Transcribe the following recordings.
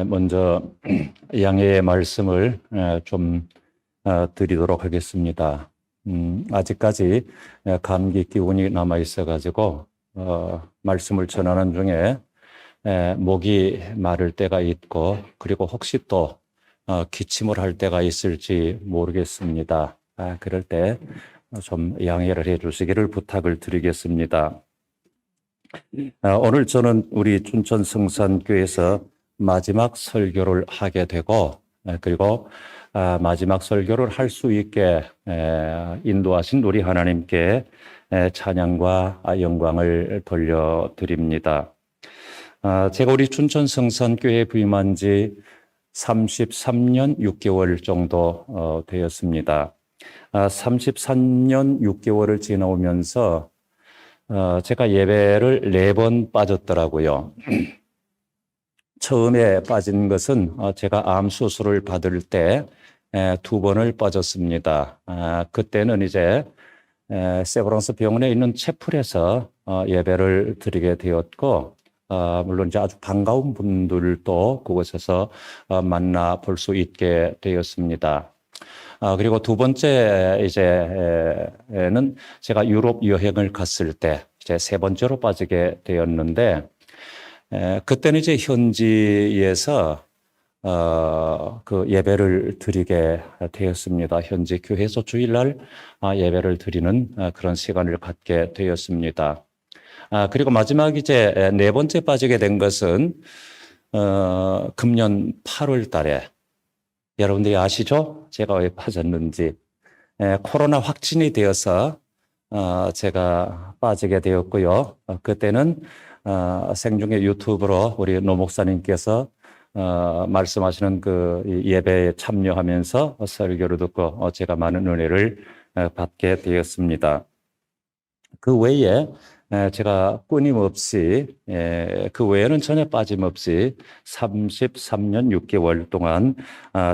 먼저 양해의 말씀을 좀 드리도록 하겠습니다. 아직까지 감기 기운이 남아 있어가지고 말씀을 전하는 중에 목이 마를 때가 있고, 그리고 혹시 또 기침을 할 때가 있을지 모르겠습니다. 그럴 때 좀 양해를 해 주시기를 부탁을 드리겠습니다. 오늘 저는 우리 춘천성산교회에서 마지막 설교를 하게 되고, 그리고 마지막 설교를 할 수 있게 인도하신 우리 하나님께 찬양과 영광을 돌려드립니다. 제가 우리 춘천성산교회에 부임한 지 33년 6개월 정도 되었습니다. 33년 6개월을 지나오면서 제가 예배를 4번 빠졌더라고요. 처음에 빠진 것은 제가 암 수술을 받을 때 2번을 빠졌습니다. 그때는 이제 세브란스 병원에 있는 채플에서 예배를 드리게 되었고, 물론 이제 아주 반가운 분들도 그곳에서 만나 볼 수 있게 되었습니다. 그리고 두 번째 이제는 제가 유럽 여행을 갔을 때 이제 3번째로 빠지게 되었는데, 그때는 이제 현지에서 그 예배를 드리게 되었습니다. 현지 교회에서 주일날 예배를 드리는 그런 시간을 갖게 되었습니다. 그리고 마지막 이제 4번째 빠지게 된 것은 금년 8월 달에, 여러분들이 아시죠? 제가 왜 빠졌는지. 코로나 확진이 되어서 제가 빠지게 되었고요. 그때는 생중계 유튜브로 우리 노 목사님께서 말씀하시는 그 예배에 참여하면서 설교를 듣고 제가 많은 은혜를 받게 되었습니다. 그 외에 제가 끊임없이, 그 외에는 전혀 빠짐없이 33년 6개월 동안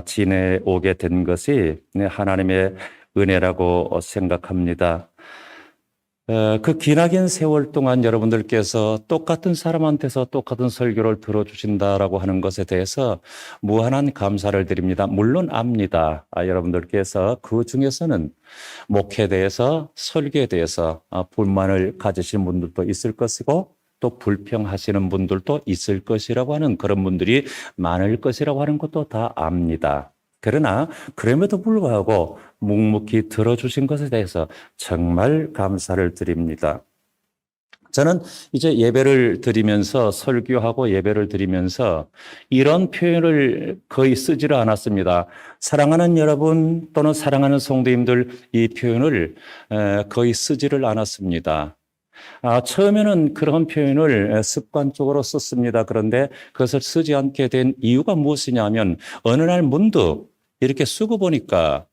지내오게 된 것이 하나님의 은혜라고 생각합니다. 그 기나긴 세월 동안 여러분들께서 똑같은 사람한테서 똑같은 설교를 들어주신다라고 하는 것에 대해서 무한한 감사를 드립니다. 물론 압니다. 여러분들께서 그 중에서는 목회에 대해서, 설교에 대해서 불만을 가지신 분들도 있을 것이고, 또 불평하시는 분들도 있을 것이라고 하는, 그런 분들이 많을 것이라고 하는 것도 다 압니다. 그러나 그럼에도 불구하고 묵묵히 들어주신 것에 대해서 정말 감사를 드립니다. 저는 이제 예배를 드리면서, 설교하고 예배를 드리면서 이런 표현을 거의 쓰지를 않았습니다. 사랑하는 여러분 또는 사랑하는 성도님들, 이 표현을 거의 쓰지를 않았습니다. 처음에는 그런 표현을 습관적으로 썼습니다. 그런데 그것을 쓰지 않게 된 이유가 무엇이냐면, 어느 날 문득 이렇게 쓰고 보니까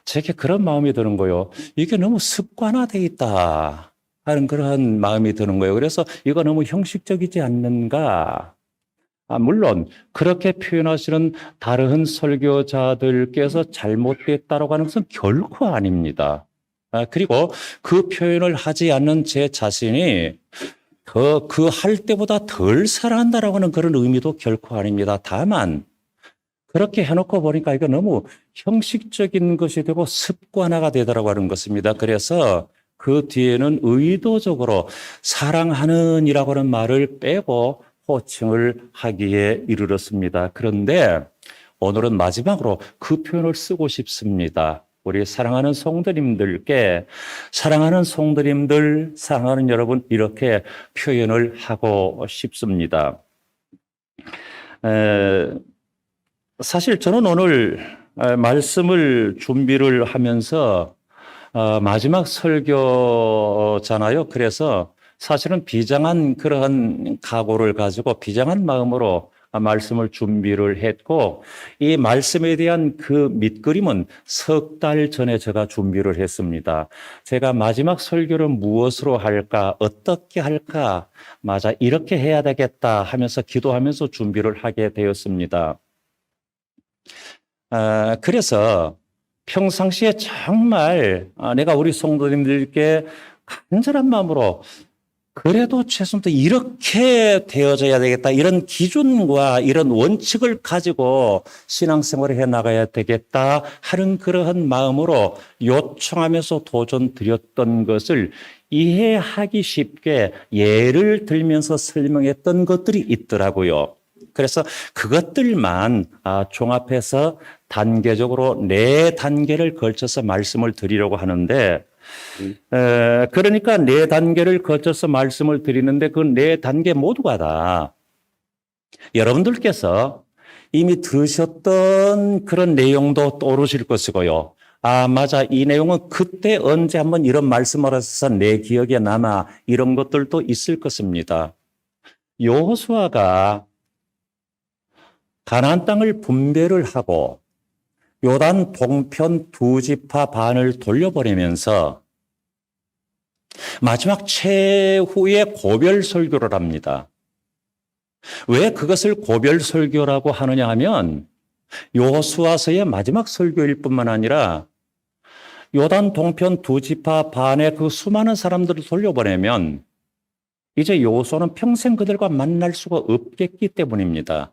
제게 그런 마음이 드는 거예요. 이게 너무 습관화되어 있다 하는 그런 마음이 드는 거예요. 그래서 이거 너무 형식적이지 않는가? 물론 그렇게 표현하시는 다른 설교자들께서 잘못됐다라고 하는 것은 결코 아닙니다. 그리고 그 표현을 하지 않는 제 자신이 그 할 때보다 덜 사랑한다라고 하는 그런 의미도 결코 아닙니다. 다만 그렇게 해놓고 보니까 이거 너무 형식적인 것이 되고 습관화가 되더라고 하는 것입니다. 그래서 그 뒤에는 의도적으로 사랑하는 이라고 하는 말을 빼고 호칭을 하기에 이르렀습니다. 그런데 오늘은 마지막으로 그 표현을 쓰고 싶습니다. 우리 사랑하는 성도님들께, 사랑하는 성도님들, 사랑하는 여러분, 이렇게 표현을 하고 싶습니다. 사실 저는 오늘 말씀을 준비를 하면서 마지막 설교잖아요. 그래서 사실은 비장한 그러한 각오를 가지고 비장한 마음으로 말씀을 준비를 했고, 이 말씀에 대한 그 밑그림은 3달 전에 제가 준비를 했습니다. 제가 마지막 설교를 무엇으로 할까, 어떻게 할까, 맞아, 이렇게 해야 되겠다 하면서 기도하면서 준비를 하게 되었습니다. 그래서 평상시에 정말 내가 우리 성도님들께 간절한 마음으로 그래도 최소한 이렇게 되어져야 되겠다. 이런 기준과 이런 원칙을 가지고 신앙생활을 해 나가야 되겠다 하는 그러한 마음으로 요청하면서 도전 드렸던 것을 이해하기 쉽게 예를 들면서 설명했던 것들이 있더라고요. 그래서 그것들만 종합해서 단계적으로 4단계를 걸쳐서 말씀을 드리려고 하는데, 그러니까 4단계를 거쳐서 말씀을 드리는데 그 4단계 모두가 다 여러분들께서 이미 들으셨던 그런 내용도 떠오르실 것이고요. 맞아. 이 내용은 그때 언제 한번 이런 말씀을 하셔서 내 기억에 남아, 이런 것들도 있을 것입니다. 여호수아가 가나안 땅을 분배를 하고 요단 동편 2지파 반을 돌려보내면서 마지막 최후의 고별 설교를 합니다. 왜 그것을 고별 설교라고 하느냐 하면 여호수아서의 마지막 설교일 뿐만 아니라 요단 동편 2지파 반의 그 수많은 사람들을 돌려보내면 이제 여호수아는 평생 그들과 만날 수가 없겠기 때문입니다.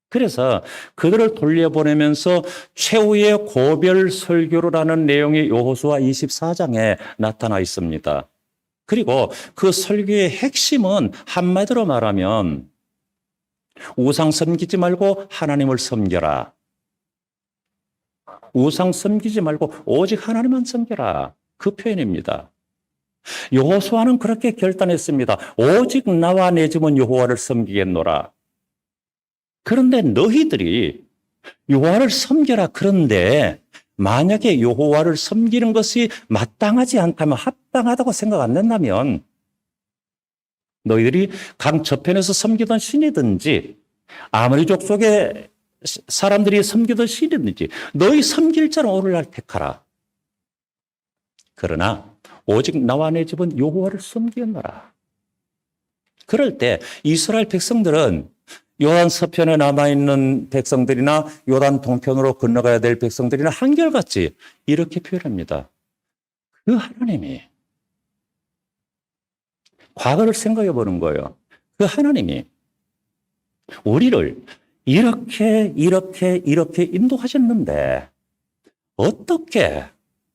그래서 그들을 돌려보내면서 최후의 고별 설교를 하는 내용이 여호수아 24장에 나타나 있습니다. 그리고 그 설교의 핵심은 한마디로 말하면 우상 섬기지 말고 하나님을 섬겨라. 우상 섬기지 말고 오직 하나님만 섬겨라. 그 표현입니다. 여호수아는 그렇게 결단했습니다. 오직 나와 내 집은 여호와를 섬기겠노라. 그런데 너희들이 여호와를 섬겨라. 그런데 만약에 여호와를 섬기는 것이 마땅하지 않다면, 합당하다고 생각 안 된다면 너희들이 강 저편에서 섬기던 신이든지 아무리 족속의 사람들이 섬기던 신이든지 너희 섬길 자는 오늘날 택하라. 그러나 오직 나와 내 집은 여호와를 섬기겠노라. 그럴 때 이스라엘 백성들은 요단 서편에 남아있는 백성들이나 요단 동편으로 건너가야 될 백성들이나 한결같이 이렇게 표현합니다. 그 하나님이, 과거를 생각해 보는 거예요. 그 하나님이 우리를 이렇게 인도하셨는데 어떻게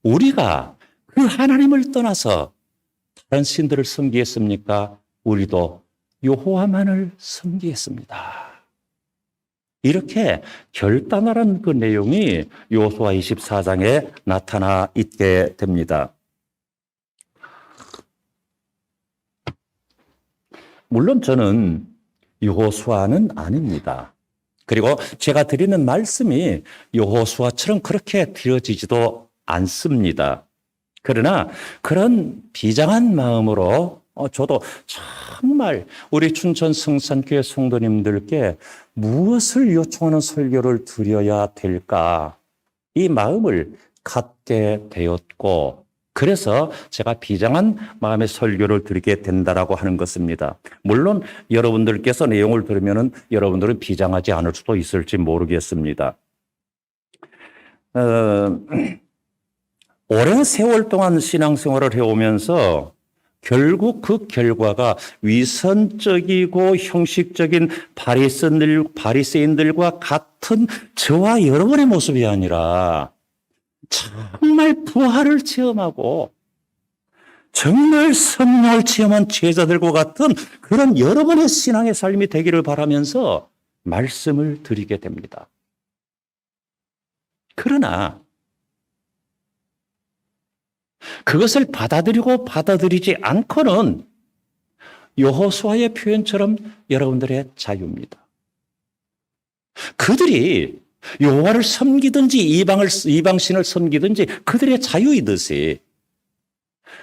우리가 그 하나님을 떠나서 다른 신들을 섬기겠습니까? 우리도 여호와만을 섬기겠습니다. 이렇게 결단하라는 그 내용이 여호수아 24장에 나타나 있게 됩니다. 물론 저는 여호수아는 아닙니다. 그리고 제가 드리는 말씀이 여호수아처럼 그렇게 드려지지도 않습니다. 그러나 그런 비장한 마음으로 저도 정말 우리 춘천 성산교회 성도님들께 무엇을 요청하는 설교를 드려야 될까, 이 마음을 갖게 되었고, 그래서 제가 비장한 마음의 설교를 드리게 된다라고 하는 것입니다. 물론 여러분들께서 내용을 들으면 여러분들은 비장하지 않을 수도 있을지 모르겠습니다. 오랜 세월 동안 신앙생활을 해오면서 결국 그 결과가 위선적이고 형식적인 바리새인들과 같은 저와 여러분의 모습이 아니라 정말 부활을 체험하고 정말 성령을 체험한 제자들과 같은 그런 여러분의 신앙의 삶이 되기를 바라면서 말씀을 드리게 됩니다. 그러나 그것을 받아들이고 받아들이지 않고는 여호수아의 표현처럼 여러분들의 자유입니다. 그들이 여호와를 섬기든지 이방신을 섬기든지 그들의 자유이듯이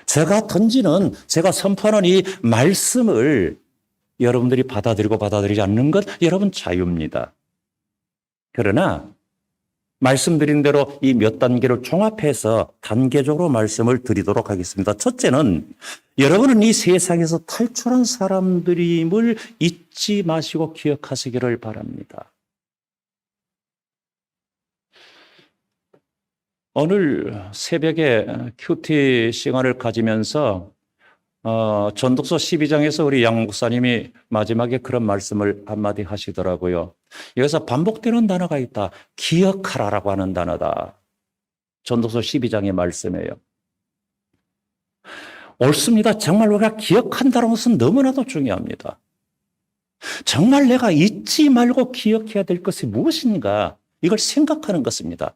제가 선포하는 이 말씀을 여러분들이 받아들이고 받아들이지 않는 것, 여러분 자유입니다. 그러나 말씀드린 대로 이 몇 단계를 종합해서 단계적으로 말씀을 드리도록 하겠습니다. 첫째는 여러분은 이 세상에서 탈출한 사람들임을 잊지 마시고 기억하시기를 바랍니다. 오늘 새벽에 큐티 시간을 가지면서 전독서 12장에서 우리 양 목사님이 마지막에 그런 말씀을 한마디 하시더라고요. 여기서 반복되는 단어가 있다. 기억하라라고 하는 단어다. 전독서 12장의 말씀이에요. 옳습니다. 정말 우리가 기억한다는 것은 너무나도 중요합니다. 정말 내가 잊지 말고 기억해야 될 것이 무엇인가, 이걸 생각하는 것입니다.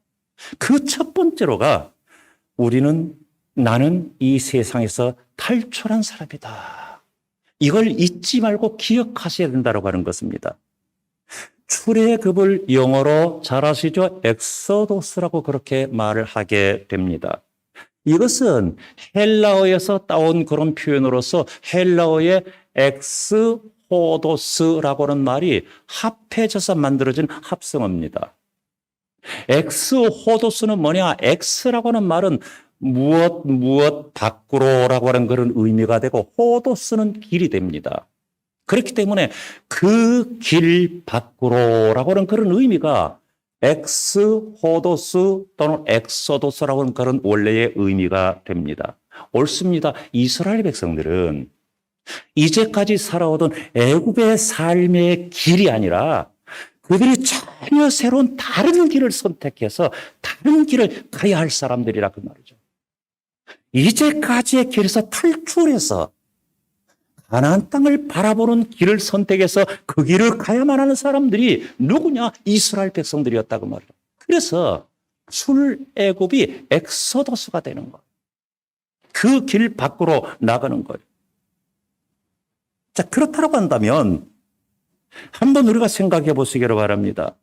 그 첫 번째로가 나는 이 세상에서 탈출한 사람이다. 이걸 잊지 말고 기억하셔야 된다고 하는 것입니다. 출애굽을 영어로 잘 아시죠? 엑소도스라고 그렇게 말을 하게 됩니다. 이것은 헬라어에서 따온 그런 표현으로서 헬라어의 엑스호도스라고 하는 말이 합해져서 만들어진 합성어입니다. 엑스호도스는 뭐냐? 엑스라고 하는 말은 무엇 밖으로라고 하는 그런 의미가 되고, 호도스는 길이 됩니다. 그렇기 때문에 그 길 밖으로라고 하는 그런 의미가 엑스호도스 또는 엑소도스라고 하는 그런 원래의 의미가 됩니다. 옳습니다. 이스라엘 백성들은 이제까지 살아오던 애굽의 삶의 길이 아니라 그들이 전혀 새로운 다른 길을 선택해서 다른 길을 가야 할 사람들이라 그 말이죠. 이제까지의 길에서 탈출해서 가나안 땅을 바라보는 길을 선택해서 그 길을 가야만 하는 사람들이 누구냐? 이스라엘 백성들이었다고 말이에요. 그래서 출애굽이 엑소도스가 되는 거예요. 그 길 밖으로 나가는 거예요. 자, 그렇다고 한다면 한번 우리가 생각해 보시기를 바랍니다.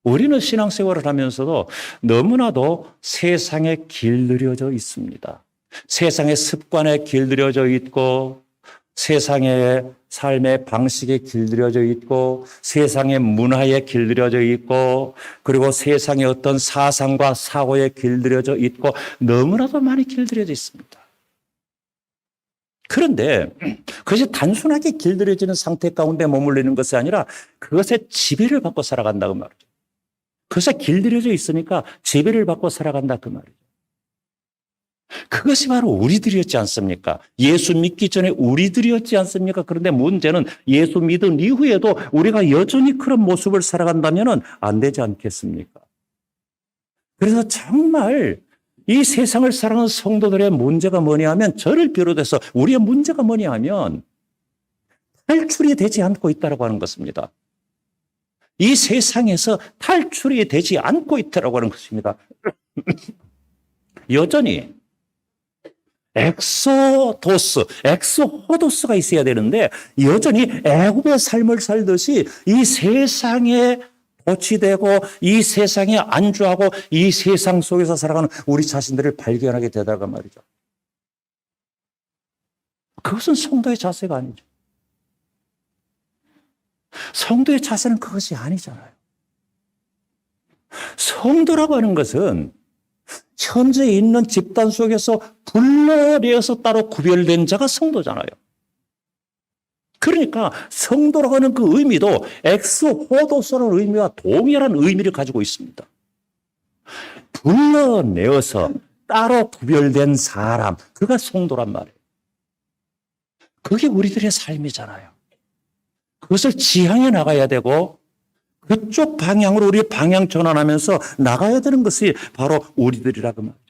우리는 신앙생활을 하면서도 너무나도 세상에 길들여져 있습니다. 세상의 습관에 길들여져 있고, 세상의 삶의 방식에 길들여져 있고, 세상의 문화에 길들여져 있고, 그리고 세상의 어떤 사상과 사고에 길들여져 있고, 너무나도 많이 길들여져 있습니다. 그런데 그것이 단순하게 길들여지는 상태 가운데 머물리는 것이 아니라 그것에 지배를 받고 살아간다고 말이죠. 그것에 길들여져 있으니까 지배를 받고 살아간다 그 말이죠. 그것이 바로 우리들이었지 않습니까? 예수 믿기 전에 우리들이었지 않습니까? 그런데 문제는 예수 믿은 이후에도 우리가 여전히 그런 모습을 살아간다면 안 되지 않겠습니까? 그래서 정말 이 세상을 살아가는 성도들의 문제가 뭐냐 하면, 저를 비롯해서 우리의 문제가 뭐냐 하면 탈출이 되지 않고 있다고 하는 것입니다. 이 세상에서 탈출이 되지 않고 있다고 하는 것입니다. 여전히 엑소호도스가 있어야 되는데 여전히 애굽의 삶을 살듯이 이 세상에 도취되고 이 세상에 안주하고 이 세상 속에서 살아가는 우리 자신들을 발견하게 되다가 말이죠. 그것은 성도의 자세가 아니죠. 성도의 자세는 그것이 아니잖아요. 성도라고 하는 것은 현재 있는 집단 속에서 분리되어서 따로 구별된 자가 성도잖아요. 그러니까 성도라고 하는 그 의미도 엑스호도스라는 의미와 동일한 의미를 가지고 있습니다. 불러내어서 따로 구별된 사람, 그가 성도란 말이에요. 그게 우리들의 삶이잖아요. 그것을 지향해 나가야 되고 그쪽 방향으로 우리 방향 전환하면서 나가야 되는 것이 바로 우리들이라고 말이죠.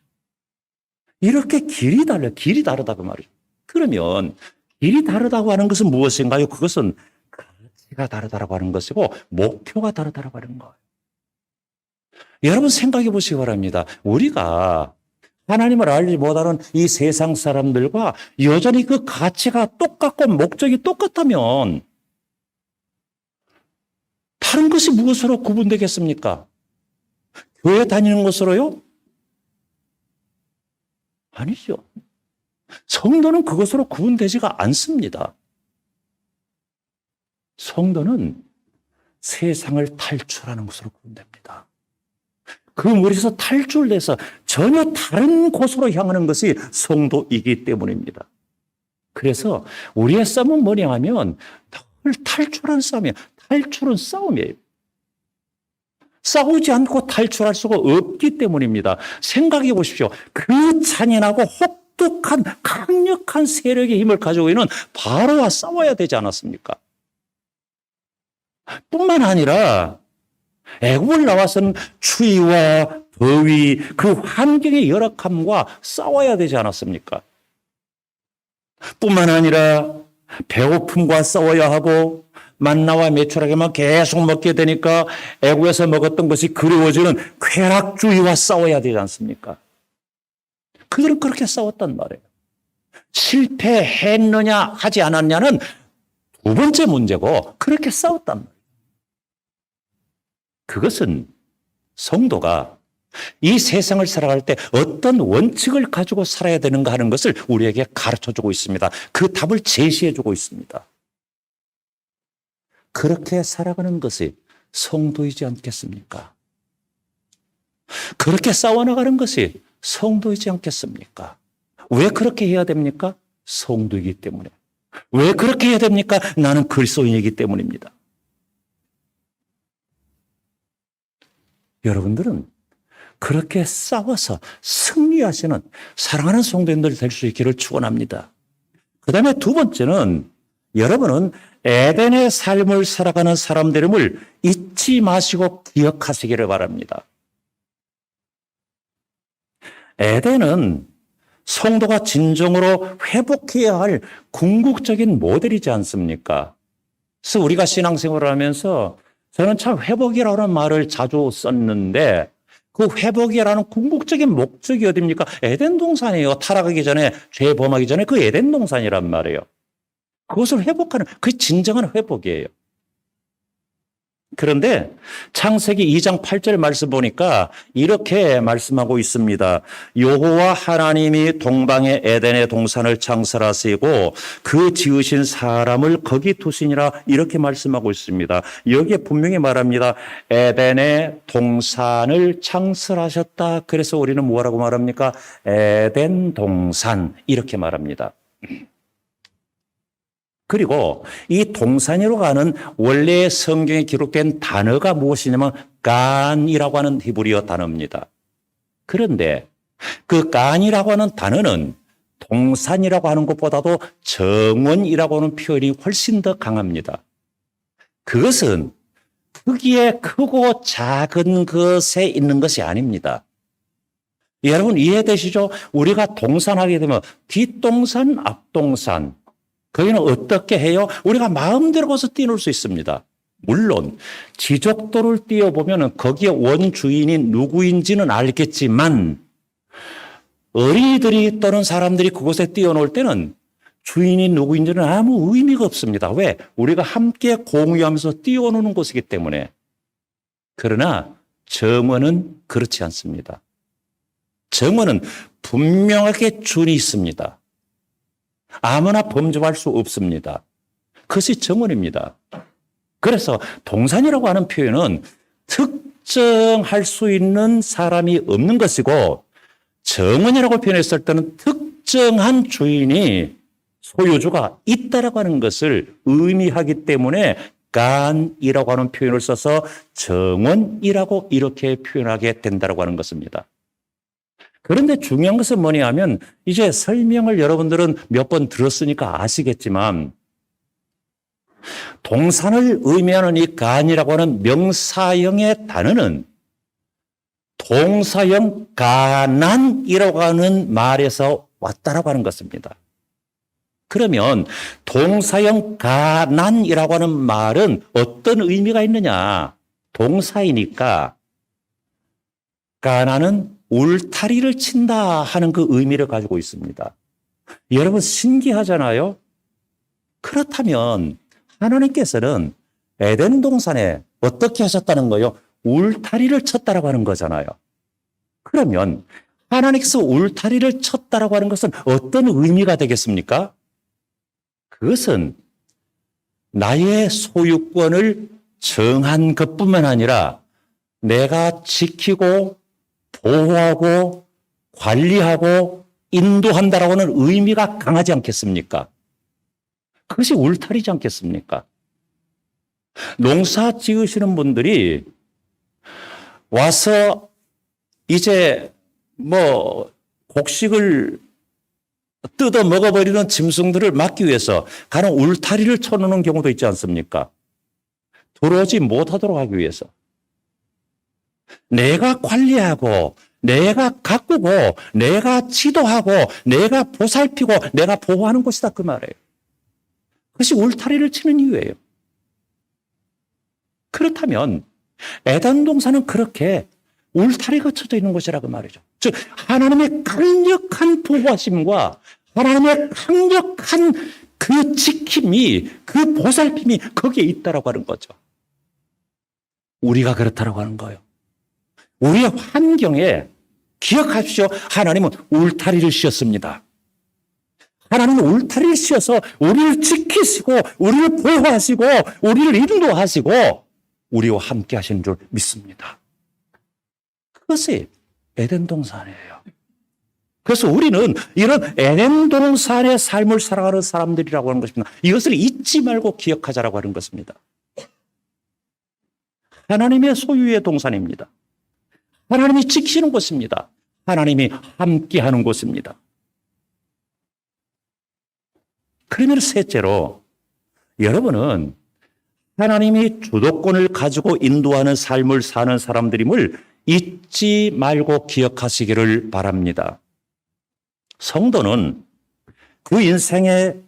이렇게 길이 다르다고 말이죠. 그러면 길이 다르다고 하는 것은 무엇인가요? 그것은 가치가 다르다고 하는 것이고 목표가 다르다고 하는 거예요. 여러분 생각해 보시기 바랍니다. 우리가 하나님을 알지 못하는 이 세상 사람들과 여전히 그 가치가 똑같고 목적이 똑같다면 다른 것이 무엇으로 구분되겠습니까? 교회 다니는 것으로요? 아니죠. 성도는 그것으로 구분되지가 않습니다. 성도는 세상을 탈출하는 것으로 구분됩니다. 그 무리에서 탈출돼서 전혀 다른 곳으로 향하는 것이 성도이기 때문입니다. 그래서 우리의 싸움은 뭐냐 하면 늘 탈출하는 싸움이에요. 탈출은 싸움이에요. 싸우지 않고 탈출할 수가 없기 때문입니다. 생각해 보십시오. 그 잔인하고 혹독한 강력한 세력의 힘을 가지고 있는 바로와 싸워야 되지 않았습니까? 뿐만 아니라 애굽을 나와서는 추위와 더위, 그 환경의 열악함과 싸워야 되지 않았습니까? 뿐만 아니라 배고픔과 싸워야 하고 만나와 메추라기만 계속 먹게 되니까 애굽에서 먹었던 것이 그리워지는 쾌락주의와 싸워야 되지 않습니까? 그들은 그렇게 싸웠단 말이에요. 실패했느냐 하지 않았냐는 두 번째 문제고 그렇게 싸웠단 말이에요. 그것은 성도가 이 세상을 살아갈 때 어떤 원칙을 가지고 살아야 되는가 하는 것을 우리에게 가르쳐주고 있습니다. 그 답을 제시해주고 있습니다. 그렇게 살아가는 것이 성도이지 않겠습니까? 그렇게 싸워나가는 것이 성도이지 않겠습니까? 왜 그렇게 해야 됩니까? 성도이기 때문에. 왜 그렇게 해야 됩니까? 나는 그리스도인이기 때문입니다. 여러분들은 그렇게 싸워서 승리하시는 사랑하는 성도님들 될 수 있기를 축원합니다. 그 다음에 두 번째는 여러분은 에덴의 삶을 살아가는 사람들임을 잊지 마시고 기억하시기를 바랍니다. 에덴은 성도가 진정으로 회복해야 할 궁극적인 모델이지 않습니까? 그래서 우리가 신앙생활을 하면서 저는 참 회복이라는 말을 자주 썼는데 그 회복이라는 궁극적인 목적이 어디입니까? 에덴 동산이에요. 타락하기 전에, 죄 범하기 전에 그 에덴 동산이란 말이에요. 그것을 회복하는, 그게 진정한 회복이에요. 그런데 창세기 2장 8절 말씀 보니까 이렇게 말씀하고 있습니다. 여호와 하나님이 동방의 에덴의 동산을 창설하시고 그 지으신 사람을 거기 두시니라 이렇게 말씀하고 있습니다. 여기에 분명히 말합니다. 에덴의 동산을 창설하셨다. 그래서 우리는 뭐라고 말합니까? 에덴 동산 이렇게 말합니다. 그리고 이 동산이라고 하는 원래 성경에 기록된 단어가 무엇이냐면 간이라고 하는 히브리어 단어입니다. 그런데 그 간이라고 하는 단어는 동산이라고 하는 것보다도 정원이라고 하는 표현이 훨씬 더 강합니다. 그것은 크기에 크고 작은 것에 있는 것이 아닙니다. 여러분 이해되시죠? 우리가 동산하게 되면 뒷동산, 앞동산 거기는 어떻게 해요? 우리가 마음대로 가서 뛰어놀 수 있습니다. 물론 지적도를 띄워보면 거기에 원주인이 누구인지는 알겠지만 어린이들이 또는 사람들이 그곳에 뛰어놀 때는 주인이 누구인지는 아무 의미가 없습니다. 왜? 우리가 함께 공유하면서 뛰어노는 곳이기 때문에. 그러나 정원은 그렇지 않습니다. 정원은 분명하게 주인이 있습니다. 아무나 범접할 수 없습니다. 그것이 정원입니다. 그래서 동산이라고 하는 표현은 특정할 수 있는 사람이 없는 것이고 정원이라고 표현했을 때는 특정한 주인이 소유주가 있다라고 하는 것을 의미하기 때문에 간이라고 하는 표현을 써서 정원이라고 이렇게 표현하게 된다라고 하는 것입니다. 그런데 중요한 것은 뭐냐 하면 이제 설명을 여러분들은 몇 번 들었으니까 아시겠지만 동산을 의미하는 이 간이라고 하는 명사형의 단어는 동사형 가난이라고 하는 말에서 왔다라고 하는 것입니다. 그러면 동사형 가난이라고 하는 말은 어떤 의미가 있느냐? 동사이니까 가난은 울타리를 친다 하는 그 의미를 가지고 있습니다. 여러분 신기하잖아요. 그렇다면 하나님께서는 에덴 동산에 어떻게 하셨다는 거예요? 울타리를 쳤다라고 하는 거잖아요. 그러면 하나님께서 울타리를 쳤다라고 하는 것은 어떤 의미가 되겠습니까? 그것은 나의 소유권을 정한 것뿐만 아니라 내가 지키고 보호하고 관리하고 인도한다라고 하는 의미가 강하지 않겠습니까? 그것이 울타리지 않겠습니까? 농사 지으시는 분들이 와서 이제 곡식을 뜯어 먹어버리는 짐승들을 막기 위해서 가는 울타리를 쳐놓는 경우도 있지 않습니까? 들어오지 못하도록 하기 위해서. 내가 관리하고, 내가 가꾸고, 내가 지도하고, 내가 보살피고, 내가 보호하는 곳이다 그 말이에요. 그것이 울타리를 치는 이유예요. 그렇다면 에덴 동산은 그렇게 울타리가 쳐져 있는 곳이라고 말이죠. 즉 하나님의 강력한 보호하심과 하나님의 강력한 그 지킴이, 그 보살핌이 거기에 있다라고 하는 거죠. 우리가 그렇다라고 하는 거예요. 우리의 환경에 기억하십시오. 하나님은 울타리를 씌웠습니다. 하나님은 울타리를 씌워서 우리를 지키시고 우리를 보호하시고 우리를 인도하시고 우리와 함께 하시는 줄 믿습니다. 그것이 에덴 동산이에요. 그래서 우리는 이런 에덴 동산의 삶을 살아가는 사람들이라고 하는 것입니다. 이것을 잊지 말고 기억하자라고 하는 것입니다. 하나님의 소유의 동산입니다. 하나님이 지키는 곳입니다. 하나님이 함께하는 곳입니다. 그러면 셋째로 여러분은 하나님이 주도권을 가지고 인도하는 삶을 사는 사람들임을 잊지 말고 기억하시기를 바랍니다. 성도는 그 인생의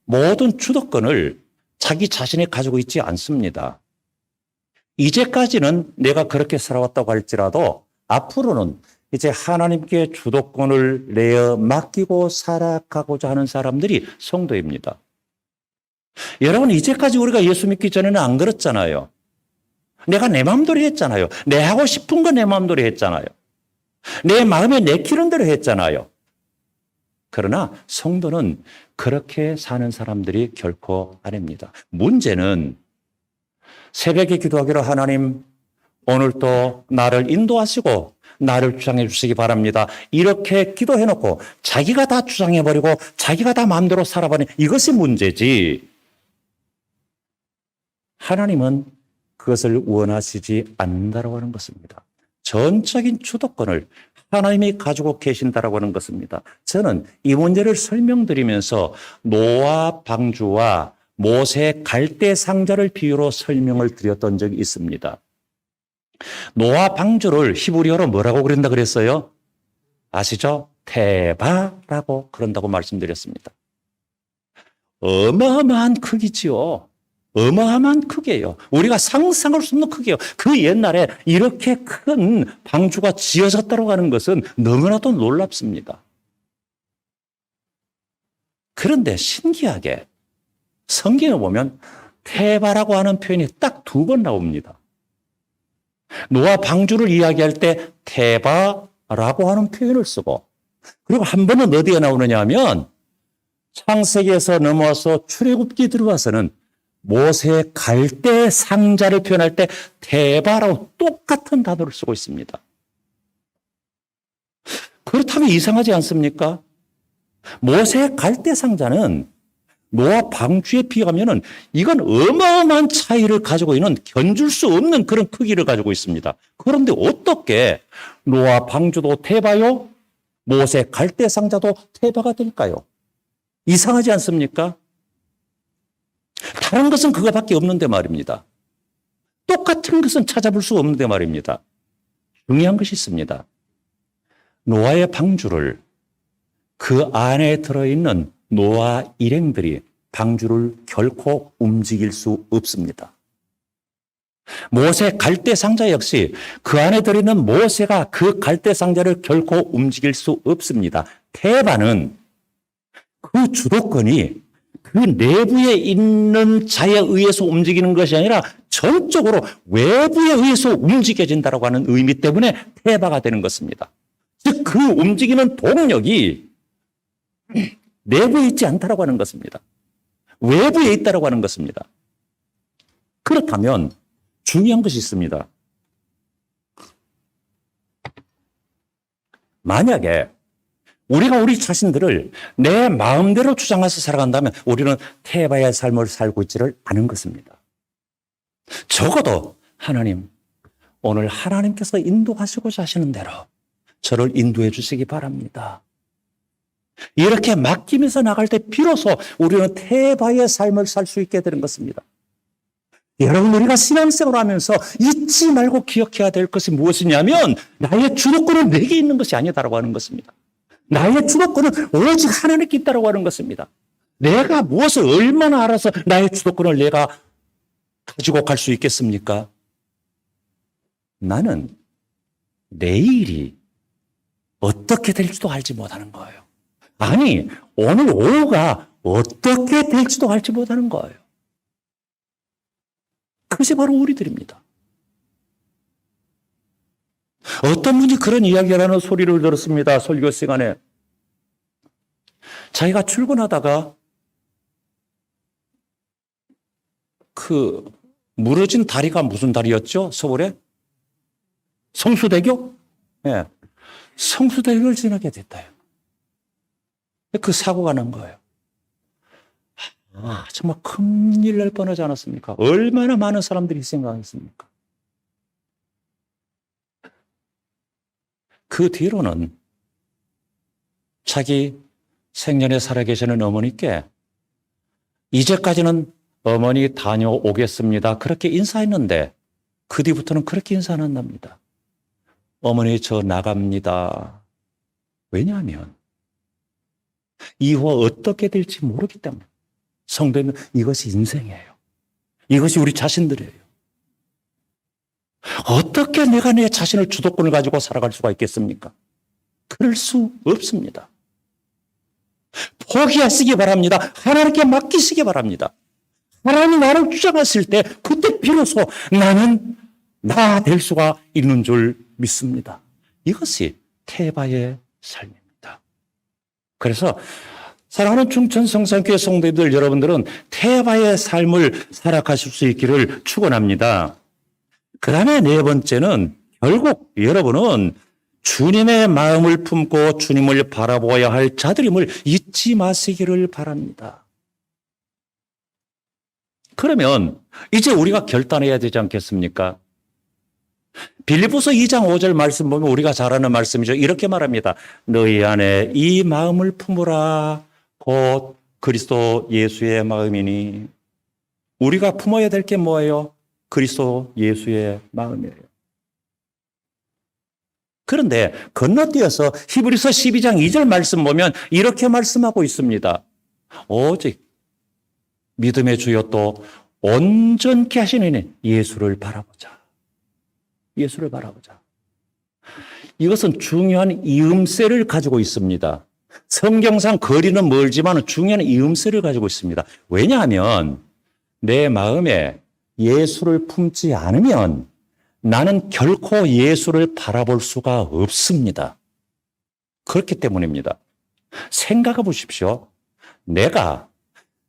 모든 주도권을 자기 자신이 가지고 있지 않습니다. 이제까지는 내가 그렇게 살아왔다고 할지라도 앞으로는 이제 하나님께 주도권을 내어 맡기고 살아가고자 하는 사람들이 성도입니다. 여러분, 이제까지 우리가 예수 믿기 전에는 안 그렇잖아요. 내가 내 마음대로 했잖아요. 내 하고 싶은 거 내 마음대로 했잖아요. 내 마음에 내키는 대로 했잖아요. 그러나 성도는 그렇게 사는 사람들이 결코 아닙니다. 문제는 새벽에 기도하기로 하나님 오늘도 나를 인도하시고 나를 주장해 주시기 바랍니다. 이렇게 기도해놓고 자기가 다 주장해버리고 자기가 다 마음대로 살아버리는 이것이 문제지. 하나님은 그것을 원하시지 않는다고 하는 것입니다. 전적인 주도권을 하나님이 가지고 계신다고 하는 것입니다. 저는 이 문제를 설명드리면서 노아 방주와 모세 갈대 상자를 비유로 설명을 드렸던 적이 있습니다. 노아 방주를 히브리어로 뭐라고 그린다 그랬어요? 아시죠? 테바라고 그런다고 말씀드렸습니다. 어마어마한 크기지요. 어마어마한 크기예요. 우리가 상상할 수 없는 크기예요. 그 옛날에 이렇게 큰 방주가 지어졌다고 하는 것은 너무나도 놀랍습니다. 그런데 신기하게 성경에 보면 테바라고 하는 표현이 딱 2번 나옵니다. 노아 방주를 이야기할 때 테바라고 하는 표현을 쓰고 그리고 한 번은 어디에 나오느냐 하면 창세기에서 넘어와서 출애굽기 들어와서는 모세 갈대 상자를 표현할 때 테바라고 똑같은 단어를 쓰고 있습니다. 그렇다면 이상하지 않습니까? 모세 갈대 상자는 노아 방주에 비하면은 이건 어마어마한 차이를 가지고 있는 견줄 수 없는 그런 크기를 가지고 있습니다. 그런데 어떻게 노아 방주도 테바요? 모세 갈대 상자도 테바가 될까요? 이상하지 않습니까? 다른 것은 그거밖에 없는데 말입니다. 똑같은 것은 찾아볼 수 없는데 말입니다. 중요한 것이 있습니다. 노아의 방주를 그 안에 들어있는 노아 일행들이 방주를 결코 움직일 수 없습니다. 모세 갈대 상자 역시 그 안에 들어있는 모세가 그 갈대 상자를 결코 움직일 수 없습니다. 테바는 그 주도권이 그 내부에 있는 자에 의해서 움직이는 것이 아니라 전적으로 외부에 의해서 움직여진다고 하는 의미 때문에 테바가 되는 것입니다. 즉 그 움직이는 동력이 내부에 있지 않다고 하는 것입니다. 외부에 있다고 하는 것입니다. 그렇다면 중요한 것이 있습니다. 만약에 우리가 우리 자신들을 내 마음대로 주장해서 살아간다면 우리는 테바의 삶을 살고 있지를 않은 것입니다. 적어도 하나님, 오늘 하나님께서 인도하시고자 하시는 대로 저를 인도해 주시기 바랍니다. 이렇게 맡기면서 나갈 때 비로소 우리는 태바의 삶을 살 수 있게 되는 것입니다. 여러분, 우리가 신앙생활을 하면서 잊지 말고 기억해야 될 것이 무엇이냐면 나의 주도권은 내게 있는 것이 아니다라고 하는 것입니다. 나의 주도권은 오직 하나님께 있다라고 하는 것입니다. 내가 무엇을 얼마나 알아서 나의 주도권을 내가 가지고 갈 수 있겠습니까? 나는 내일이 어떻게 될지도 알지 못하는 거예요. 아니, 오늘 오후가 어떻게 될지도 알지 못하는 거예요. 그것이 바로 우리들입니다. 어떤 분이 그런 이야기를 하는 소리를 들었습니다. 설교 시간에. 자기가 출근하다가 무너진 다리가 무슨 다리였죠? 서울에? 성수대교? 네. 성수대교를 지나게 됐다요. 그 사고가 난 거예요. 정말 큰일 날 뻔하지 않았습니까? 얼마나 많은 사람들이 희생당했습니까? 그 뒤로는 자기 생년에 살아계시는 어머니께 이제까지는 어머니 다녀오겠습니다. 그렇게 인사했는데 그 뒤부터는 그렇게 인사 안 한답니다. 어머니 저 나갑니다. 왜냐하면 이후 어떻게 될지 모르기 때문에. 성도는 이것이 인생이에요. 이것이 우리 자신들이에요. 어떻게 내가 내 자신을 주도권을 가지고 살아갈 수가 있겠습니까? 그럴 수 없습니다. 포기하시기 바랍니다. 하나님께 맡기시기 바랍니다. 하나님이 나를 주장했을 때 그때 비로소 나는 나 될 수가 있는 줄 믿습니다. 이것이 태바의 삶입니다. 그래서 사랑하는 충천성산교회 성도들 여러분들은 태바의 삶을 살아가실 수 있기를 축원합니다. 그 다음에 네 번째는 결국 여러분은 주님의 마음을 품고 주님을 바라보아야 할 자들임을 잊지 마시기를 바랍니다. 그러면 이제 우리가 결단해야 되지 않겠습니까? 빌립보서 2장 5절 말씀 보면 우리가 잘 아는 말씀이죠. 이렇게 말합니다. 너희 안에 이 마음을 품으라. 곧 그리스도 예수의 마음이니. 우리가 품어야 될 게 뭐예요? 그리스도 예수의 마음이에요. 그런데 건너뛰어서 히브리서 12장 2절 말씀 보면 이렇게 말씀하고 있습니다. 오직 믿음의 주여 또 온전케 하시는 예수를 바라보자. 예수를 바라보자. 이것은 중요한 이음새를 가지고 있습니다. 성경상 거리는 멀지만 중요한 이음새를 가지고 있습니다. 왜냐하면 내 마음에 예수를 품지 않으면 나는 결코 예수를 바라볼 수가 없습니다. 그렇기 때문입니다. 생각해 보십시오. 내가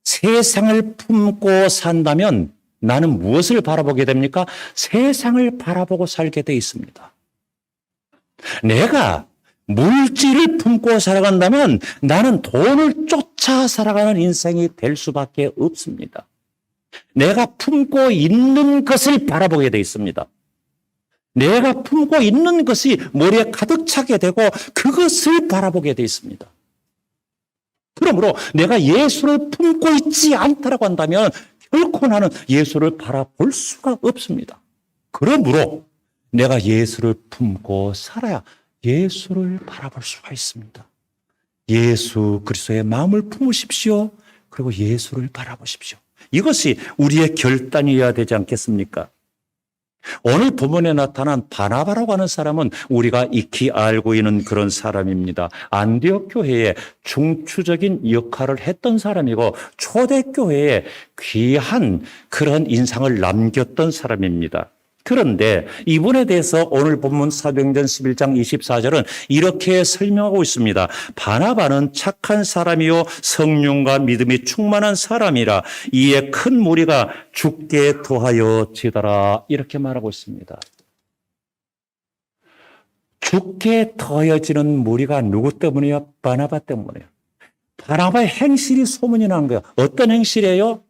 세상을 품고 산다면 나는 무엇을 바라보게 됩니까? 세상을 바라보고 살게 돼 있습니다. 내가 물질을 품고 살아간다면 나는 돈을 쫓아 살아가는 인생이 될 수밖에 없습니다. 내가 품고 있는 것을 바라보게 돼 있습니다. 내가 품고 있는 것이 머리에 가득 차게 되고 그것을 바라보게 돼 있습니다. 그러므로 내가 예수를 품고 있지 않다라고 한다면 결코 나는 예수를 바라볼 수가 없습니다. 그러므로 내가 예수를 품고 살아야 예수를 바라볼 수가 있습니다. 예수 그리스도의 마음을 품으십시오. 그리고 예수를 바라보십시오. 이것이 우리의 결단이어야 되지 않겠습니까? 오늘 본문에 나타난 바나바라고 하는 사람은 우리가 익히 알고 있는 그런 사람입니다. 안디옥 교회에 중추적인 역할을 했던 사람이고 초대교회에 귀한 그런 인상을 남겼던 사람입니다. 그런데 이분에 대해서 오늘 본문 사도행전 11장 24절은 이렇게 설명하고 있습니다. 바나바는 착한 사람이요 성령과 믿음이 충만한 사람이라 이에 큰 무리가 죽게 더하여 지더라. 이렇게 말하고 있습니다. 죽게 더해지는 무리가 누구 때문이에요? 바나바 때문이에요. 바나바의 행실이 소문이 나는 거예요. 어떤 행실이에요?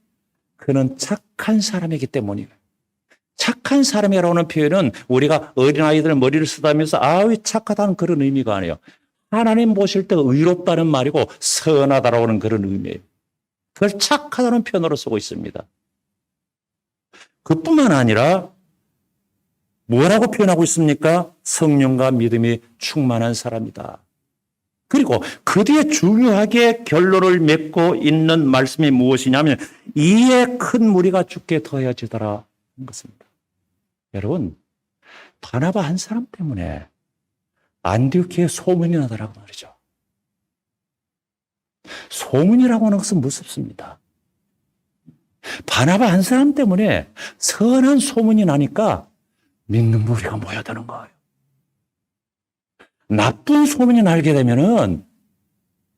그는 착한 사람이기 때문이에요. 착한 사람이라고 하는 표현은 우리가 어린아이들 머리를 쓰다면서 아우 착하다는 그런 의미가 아니에요. 하나님 보실 때 의롭다는 말이고 선하다라는 그런 의미예요. 그걸 착하다는 표현으로 쓰고 있습니다. 그뿐만 아니라 뭐라고 표현하고 있습니까? 성령과 믿음이 충만한 사람이다. 그리고 그 뒤에 중요하게 결론을 맺고 있는 말씀이 무엇이냐면 이에 큰 무리가 죽게 더해지더라 하는 것입니다. 여러분, 바나바 한 사람 때문에 안디옥에 소문이 나더라고 말이죠. 소문이라고 하는 것은 무섭습니다. 바나바 한 사람 때문에 선한 소문이 나니까 믿는 무리가 모여드는 거예요. 나쁜 소문이 날게 되면은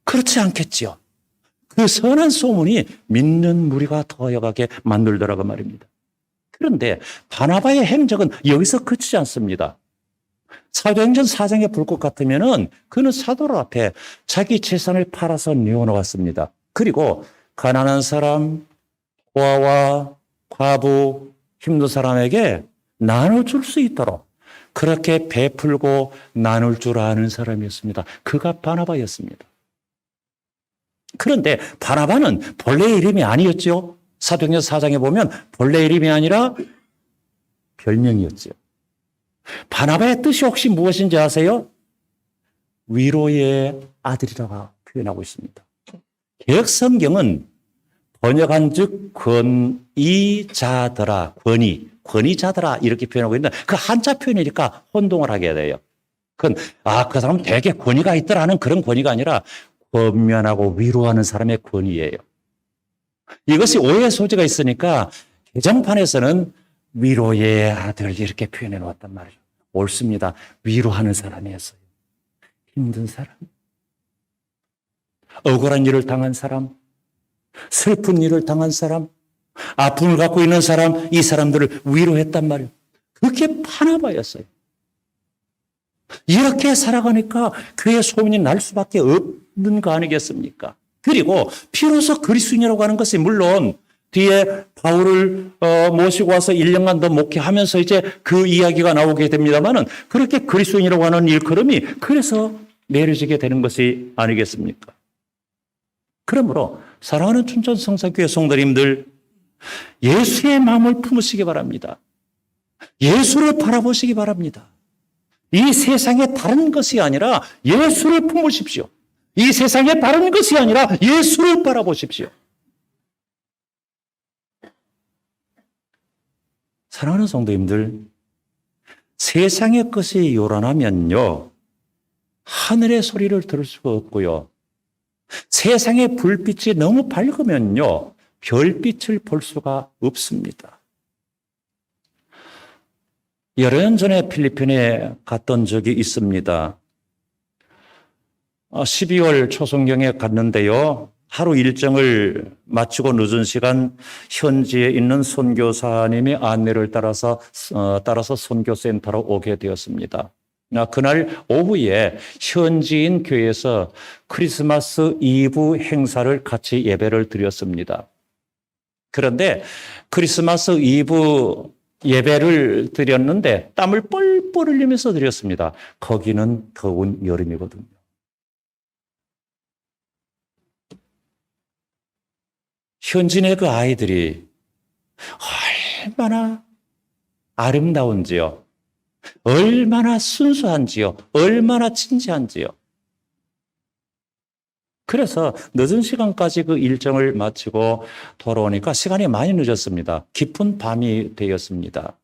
그렇지 않겠지요. 그 선한 소문이 믿는 무리가 더해가게 만들더라고 말입니다. 그런데 바나바의 행적은 여기서 그치지 않습니다. 사도행전 4장에 볼 것 같으면은 그는 사도들 앞에 자기 재산을 팔아서 내어놓았습니다. 그리고 가난한 사람, 고아와 과부, 힘든 사람에게 나눠줄 수 있도록 그렇게 베풀고 나눌 줄 아는 사람이었습니다. 그가 바나바였습니다. 그런데 바나바는 본래 이름이 아니었죠. 사도행전 4장에 보면 본래 이름이 아니라 별명이었죠. 바나바의 뜻이 혹시 무엇인지 아세요? 위로의 아들이라고 표현하고 있습니다. 개역 성경은 번역한 즉 권위자더라, 권위자더라 이렇게 표현하고 있는데 그 한자 표현이니까 혼동을 하게 돼요. 그건 그 사람은 되게 권위가 있더라는 그런 권위가 아니라 권면하고 위로하는 사람의 권위예요. 이것이 오해의 소지가 있으니까 개정판에서는 위로의 아들 이렇게 표현해 놓았단 말이죠. 옳습니다. 위로하는 사람이었어요. 힘든 사람, 억울한 일을 당한 사람, 슬픈 일을 당한 사람, 아픔을 갖고 있는 사람, 이 사람들을 위로했단 말이에요. 그게 바나바였어요. 이렇게 살아가니까 그의 소문이 날 수밖에 없는 거 아니겠습니까? 그리고 비로소 그리스도인이라고 하는 것이 물론 뒤에 바울을 모시고 와서 1년간 더 목회하면서 이제 그 이야기가 나오게 됩니다만은 그렇게 그리스도인이라고 하는 일컬음이 그래서 내려지게 되는 것이 아니겠습니까? 그러므로 사랑하는 춘천 성사교회 성도님들, 예수의 마음을 품으시기 바랍니다. 예수를 바라보시기 바랍니다. 이 세상에 다른 것이 아니라 예수를 품으십시오. 이 세상에 다른 것이 아니라 예수를 바라보십시오. 사랑하는 성도님들, 세상의 것이 요란하면요, 하늘의 소리를 들을 수가 없고요. 세상의 불빛이 너무 밝으면요, 별빛을 볼 수가 없습니다. 여러 년 전에 필리핀에 갔던 적이 있습니다. 12월 초순경에 갔는데요. 하루 일정을 마치고 늦은 시간 현지에 있는 선교사님의 안내를 따라서 선교센터로 오게 되었습니다. 그날 오후에 현지인 교회에서 크리스마스 이브 행사를 같이 예배를 드렸습니다. 그런데 크리스마스 이브 예배를 드렸는데 땀을 뻘뻘 흘리면서 드렸습니다. 거기는 더운 여름이거든요. 현진의 그 아이들이 얼마나 아름다운지요. 얼마나 순수한지요. 얼마나 진지한지요. 그래서 늦은 시간까지 그 일정을 마치고 돌아오니까 시간이 많이 늦었습니다. 깊은 밤이 되었습니다.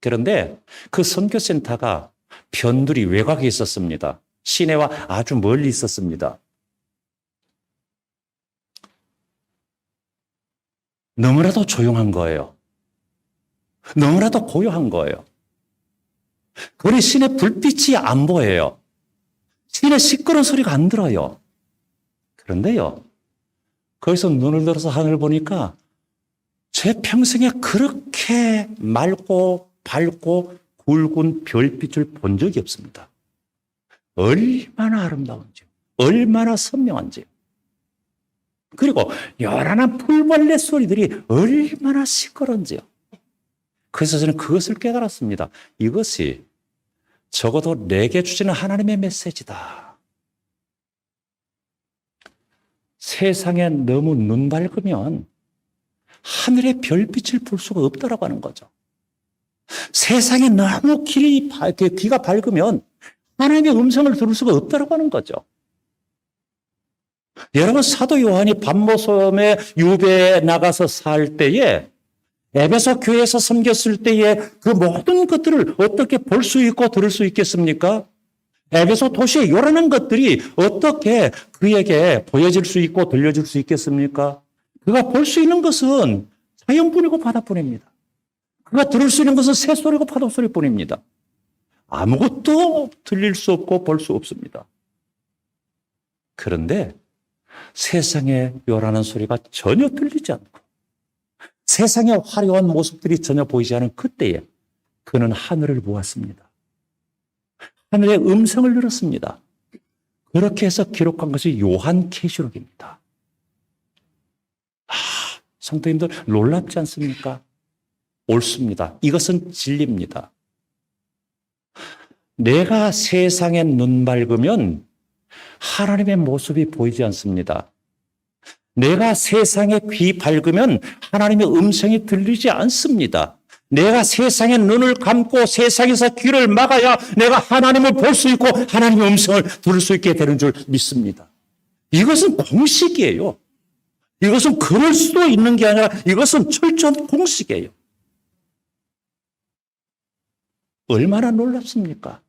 그런데 그 선교센터가 변두리 외곽에 있었습니다. 시내와 아주 멀리 있었습니다. 너무나도 조용한 거예요. 너무나도 고요한 거예요. 거리 시내 불빛이 안 보여요. 시내 시끄러운 소리가 안 들어요. 그런데요, 거기서 눈을 들어서 하늘을 보니까 제 평생에 그렇게 맑고 밝고 굵은 별빛을 본 적이 없습니다. 얼마나 아름다운지, 얼마나 선명한지. 그리고 요란한 풀벌레 소리들이 얼마나 시끄러운지요. 그래서 저는 그것을 깨달았습니다. 이것이 적어도 내게 주시는 하나님의 메시지다. 세상에 너무 눈 밝으면 하늘의 별빛을 볼 수가 없다라고 하는 거죠. 세상에 너무 귀가 밝으면 하나님의 음성을 들을 수가 없다라고 하는 거죠. 여러분, 사도 요한이 밤모섬에 유배에 나가서 살 때에, 에베소 교회에서 섬겼을 때에 그 모든 것들을 어떻게 볼 수 있고 들을 수 있겠습니까? 에베소 도시의 요란한 것들이 어떻게 그에게 보여질 수 있고 들려질 수 있겠습니까? 그가 볼 수 있는 것은 자연뿐이고 바다뿐입니다. 그가 들을 수 있는 것은 새소리고 파도소리뿐입니다. 아무것도 들릴 수 없고 볼 수 없습니다. 그런데 세상의 요란한 소리가 전혀 들리지 않고 세상의 화려한 모습들이 전혀 보이지 않은 그때에 그는 하늘을 보았습니다. 하늘의 음성을 들었습니다. 그렇게 해서 기록한 것이 요한계시록입니다. 성도님들 놀랍지 않습니까? 옳습니다. 이것은 진리입니다. 내가 세상에 눈 밝으면 하나님의 모습이 보이지 않습니다. 내가 세상에 귀 밝으면 하나님의 음성이 들리지 않습니다. 내가 세상의 눈을 감고 세상에서 귀를 막아야 내가 하나님을 볼 수 있고 하나님의 음성을 들을 수 있게 되는 줄 믿습니다. 이것은 공식이에요. 이것은 그럴 수도 있는 게 아니라 이것은 철저한 공식이에요. 얼마나 놀랍습니까?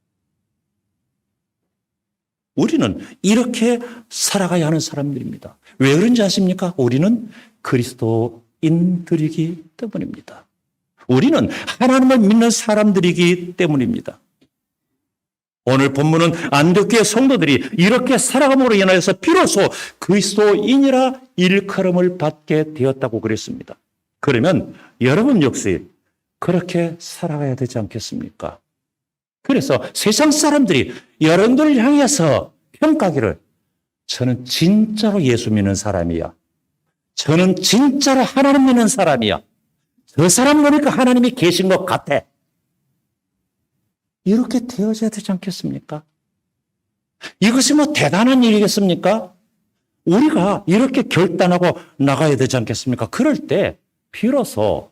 우리는 이렇게 살아가야 하는 사람들입니다. 왜 그런지 아십니까? 우리는 그리스도인들이기 때문입니다. 우리는 하나님을 믿는 사람들이기 때문입니다. 오늘 본문은 안디옥교회 성도들이 이렇게 살아감으로 인하여서 비로소 그리스도인이라 일컬음을 받게 되었다고 그랬습니다. 그러면 여러분 역시 그렇게 살아가야 되지 않겠습니까? 그래서 세상 사람들이 여러분들을 향해서 평가하기를 저는 진짜로 예수 믿는 사람이야. 저는 진짜로 하나님 믿는 사람이야. 저 사람 보니까 하나님이 계신 것 같아. 이렇게 되어져야 되지 않겠습니까? 이것이 뭐 대단한 일이겠습니까? 우리가 이렇게 결단하고 나가야 되지 않겠습니까? 그럴 때 비로소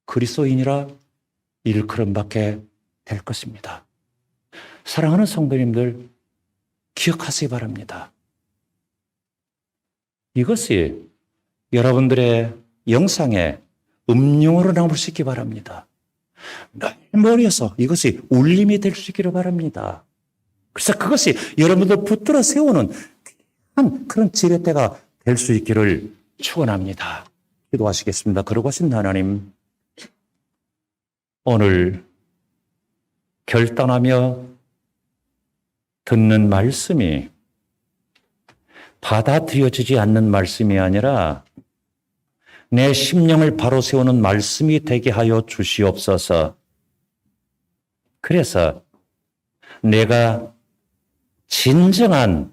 그리스도인이라 일컬음받게 될 것입니다. 사랑하는 성도님들 기억하시기 바랍니다. 이것이 여러분들의 영상에 음용으로 남으시기 바랍니다. 머리에서 이것이 울림이 될 수 있기를 바랍니다. 그래서 그것이 여러분들 붙들어 세우는 그런 지렛대가 될 수 있기를 축원합니다. 기도하시겠습니다. 그러고 하신 하나님, 오늘 결단하며 듣는 말씀이 받아들여지지 않는 말씀이 아니라 내 심령을 바로 세우는 말씀이 되게 하여 주시옵소서. 그래서 내가 진정한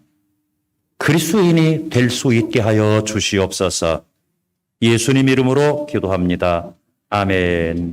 그리스도인이 될 수 있게 하여 주시옵소서. 예수님 이름으로 기도합니다. 아멘.